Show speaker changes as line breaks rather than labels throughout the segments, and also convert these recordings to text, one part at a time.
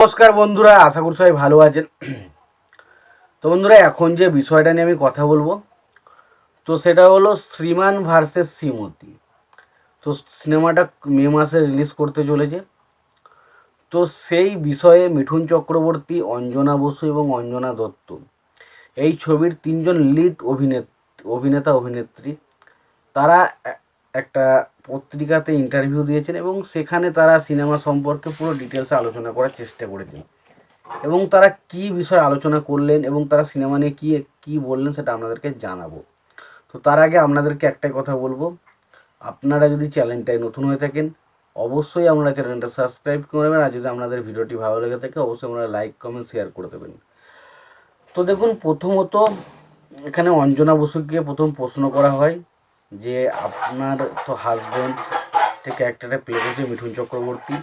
নমস্কার বন্ধুরা, আশা করি সবাই ভালো আছেন। তো বন্ধুরা, এখন যে বিষয়টা নিয়ে আমি কথা বলবো, তো সেটা হলো শ্রীমান ভার্সেস শ্রীমতী। তো সিনেমাটা মে মাসে রিলিজ করতে চলেছে। তো সেই বিষয়ে মিঠুন চক্রবর্তী, অঞ্জনা বসু এবং অঞ্জনা দত্ত, এই ছবির তিনজন লিড অভিনেতা অভিনেত্রী, তারা একটা পত্রিকাতে ইন্টারভিউ দিয়েছেন এবং সেখানে তারা সিনেমা সম্পর্কে পুরো ডিটেলসে আলোচনা করার চেষ্টা করেছেন। এবং তারা কি বিষয়ে আলোচনা করলেন এবং তারা সিনেমা নিয়ে কী বললেন সেটা আপনাদেরকে জানাবো। তো তার আগে আপনাদেরকে একটাই কথা বলবো, আপনারা যদি চ্যানেলটায় নতুন হয়ে থাকেন অবশ্যই আপনারা চ্যানেলটা সাবস্ক্রাইব করবেন, আর যদি আপনাদের ভিডিওটি ভালো লেগে থাকে অবশ্যই আপনারা লাইক কমেন্ট শেয়ার করে দেবেন। তো দেখুন, প্রথমত এখানে অঞ্জনা বসুকে প্রথম প্রশ্ন করা হয় যে আপনার তো হাজব্যান্ড থেকে একটা প্লে করছে মিঠুন চক্রবর্তী,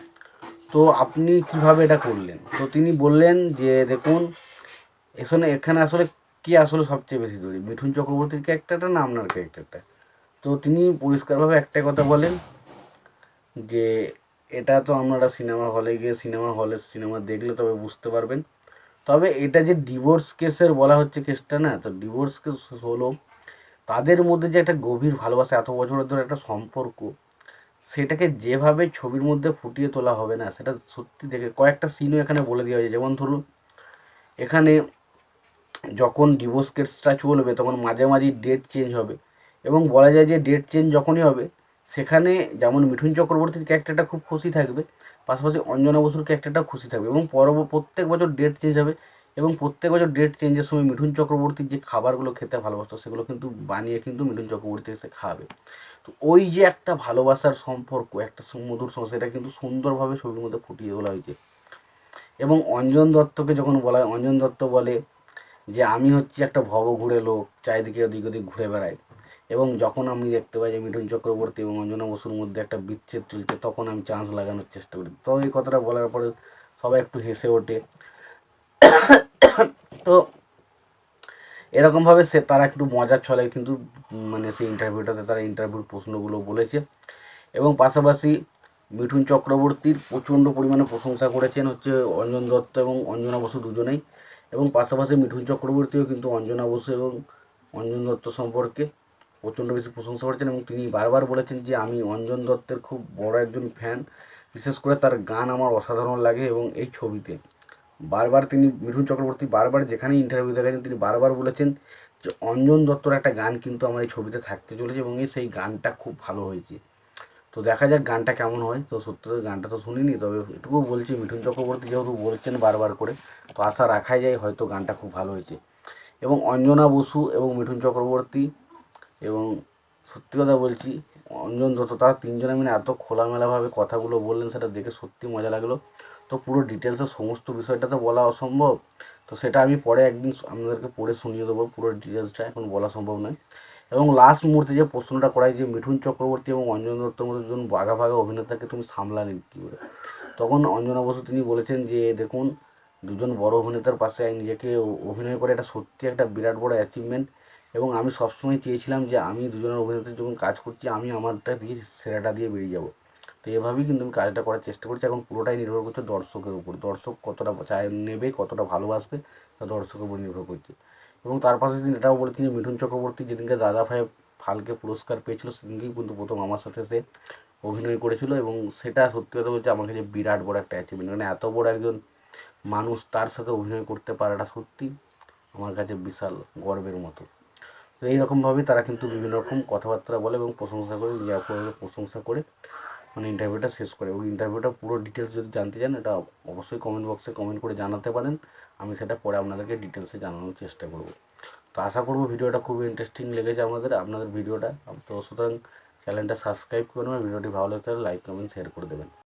তো আপনি কিভাবে এটা করলেন? তো তিনি বললেন যে দেখুন, এখানে আসলে কে আসলে সবচেয়ে বেশি জড়িত, মিঠুন চক্রবর্তীর ক্যারেক্টারটা না আপনার ক্যারেক্টারটা? তো তিনি পরিষ্কারভাবে একটাই কথা বলেন যে এটা তো আপনারা সিনেমা হলে গিয়ে সিনেমা দেখলে তবে বুঝতে পারবেন। তবে এটা যে ডিভোর্স কেসের বলা হচ্ছে কেসটা, না তো ডিভোর্স কেস হলো তাদের মধ্যে যে একটা গভীর ভালোবাসা, এত বছরের ধরে একটা সম্পর্ক, সেটাকে যেভাবে ছবির মধ্যে ফুটিয়ে তোলা হবে না, সেটা সত্যি দেখে কয়েকটা সিনও এখানে বলে দেওয়া হয়েছে। যেমন ধরুন, এখানে যখন ডিভোর্স কেসটা চলবে তখন মাঝে মাঝেই ডেট চেঞ্জ হবে এবং বলা যায় যে ডেট চেঞ্জ যখনই হবে সেখানে যেমন মিঠুন চক্রবর্তীর ক্যারেক্টারটা খুব খুশি থাকবে, পাশাপাশি অঞ্জনা বসুর ক্যারেক্টারটাও খুশি থাকবে এবং প্রত্যেক বছর ডেট চেঞ্জ হবে এবং প্রত্যেক বছর ডেট চেঞ্জের সময় মিঠুন চক্রবর্তীর যে খাবারগুলো খেতে ভালোবাসতো সেগুলো কিন্তু বানিয়ে কিন্তু মিঠুন চক্রবর্তী এসে খাবে। তো ওই যে একটা ভালোবাসার সম্পর্ক, একটা সুমধুর সময়, সেটা কিন্তু সুন্দরভাবে ছবির মধ্যে ফুটিয়ে তোলা হয়েছে। এবং অঞ্জন দত্তকে যখন বলা হয়, অঞ্জন দত্ত বলে যে আমি হচ্ছি একটা ভবঘুরে লোক, চারিদিকে ওদিক ওদিক ঘুরে বেড়াই। এবং যখন আমি দেখতে পাই যে মিঠুন চক্রবর্তী এবং অঞ্জনা বসুর মধ্যে একটা বিচ্ছেদ চলছে, তখন আমি চান্স লাগানোর চেষ্টা করি। তো এই কথাটা বলার পরে সবাই একটু হেসে ওঠে। তো এরকমভাবে তারা একটু মজার ছলে কিন্তু মানে সেই ইন্টারভিউটাতে তারা ইন্টারভিউর প্রশ্নগুলো বলেছে। এবং পাশাপাশি মিঠুন চক্রবর্তীর প্রচণ্ড পরিমাণে প্রশংসা করেছেন হচ্ছে অঞ্জন দত্ত এবং অঞ্জনা বসু দুজনেই। এবং পাশাপাশি মিঠুন চক্রবর্তীও কিন্তু অঞ্জনা বসু এবং অঞ্জন দত্ত সম্পর্কে প্রচণ্ড বেশি প্রশংসা করেছেন এবং তিনি বারবার বলেছেন যে আমি অঞ্জন দত্তের খুব বড় একজন ফ্যান, বিশেষ করে তার গান আমার অসাধারণ লাগে। এবং এই ছবিতে বারবার তিনি মিঠুন চক্রবর্তী বারবার যেখানে ইন্টারভিউ দেখাচ্ছেন তিনি বারবার বলেছেন যে অঞ্জন দত্তর একটা গান কিন্তু আমার এই ছবিতে থাকতে চলেছে এবং সেই গানটা খুব ভালো হয়েছে। তো দেখা যাক গানটা কেমন হয়। তো সত্যি গানটা তো শুনিনি, তবে এটুকু বলছি মিঠুন চক্রবর্তী যেহেতু বলছেন বারবার করে, তো আশা রাখাই যায় হয়তো গানটা খুব ভালো হয়েছে। এবং অঞ্জনা বসু এবং মিঠুন চক্রবর্তী এবং সত্যি কথা বলছি অঞ্জন দত্ত, তারা তিনজনে মিলে এত খোলামেলাভাবে কথাগুলো বললেন, সেটা দেখে সত্যি মজা লাগলো। তো পুরো ডিটেলসে সমস্ত বিষয়টা তো বলা অসম্ভব, তো সেটা আমি পরে একদিন আপনাদেরকে পড়ে শুনিয়ে দেবো পুরো ডিটেলসটা, এখন বলা সম্ভব নয়। এবং লাস্ট মুহূর্তে যে প্রশ্নটা করায় যে মিঠুন চক্রবর্তী এবং অঞ্জন দত্তর মধ্যে দুজন বাঘা ভাগা অভিনেতাকে তুমি সামলালে কী করে, তখন অঞ্জনা বসু তিনি বলেছেন যে দেখুন, দুজন বড় অভিনেতার পাশে নিজেকে অভিনয় করে এটা সত্যি একটা বিরাট বড় অ্যাচিভমেন্ট। এবং আমি সবসময় চেয়েছিলাম যে আমি দুজনের অভিনেতার যখন কাজ করছি আমি আমারটা দিয়ে সেরাটা দিয়ে বেরিয়ে যাব। তো এভাবেই কিন্তু আমি কাজটা করার চেষ্টা করছি। এখন পুরোটাই নির্ভর করছে দর্শকের উপর, দর্শক কতটা নেবে, কতটা ভালোবাসবে, তা দর্শকের উপর নির্ভর করছে। এবং তার পাশে তিনি এটাও বলেছেন যে মিঠুন চক্রবর্তী যেদিনকে দাদা ভাই ফালকে পুরস্কার পেয়েছিল সেদিনকেই কিন্তু প্রথম আমার সাথে সে অভিনয় করেছিল এবং সেটা সত্যি কথা বলছে আমার কাছে বিরাট বড় একটা অ্যাচিভমেন্ট। মানে এত বড় একজন মানুষ তার সাথে অভিনয় করতে পারাটা সত্যি আমার কাছে বিশাল গর্বের মতো। তো এইরকমভাবেই তারা কিন্তু বিভিন্ন রকম কথাবার্তা বলে এবং প্রশংসা করে, প্রশংসা করে মানে ইন্টারভিউটা শেষ করে। এবং ইন্টারভিউটা পুরো ডিটেলস যদি জানতে চান এটা অবশ্যই কমেন্ট বক্সে কমেন্ট করে জানাতে পারেন, আমি সেটা পরে আপনাদেরকে ডিটেলসে জানানোর চেষ্টা করব। তো আশা করব ভিডিওটা খুবই ইন্টারেস্টিং লেগেছে আপনাদের ভিডিওটা। তো সুতরাং চ্যানেলটা সাবস্ক্রাইব করবেন, ভিডিওটি ভালো লাগলে লাইক কমেন্ট শেয়ার করে দেবেন।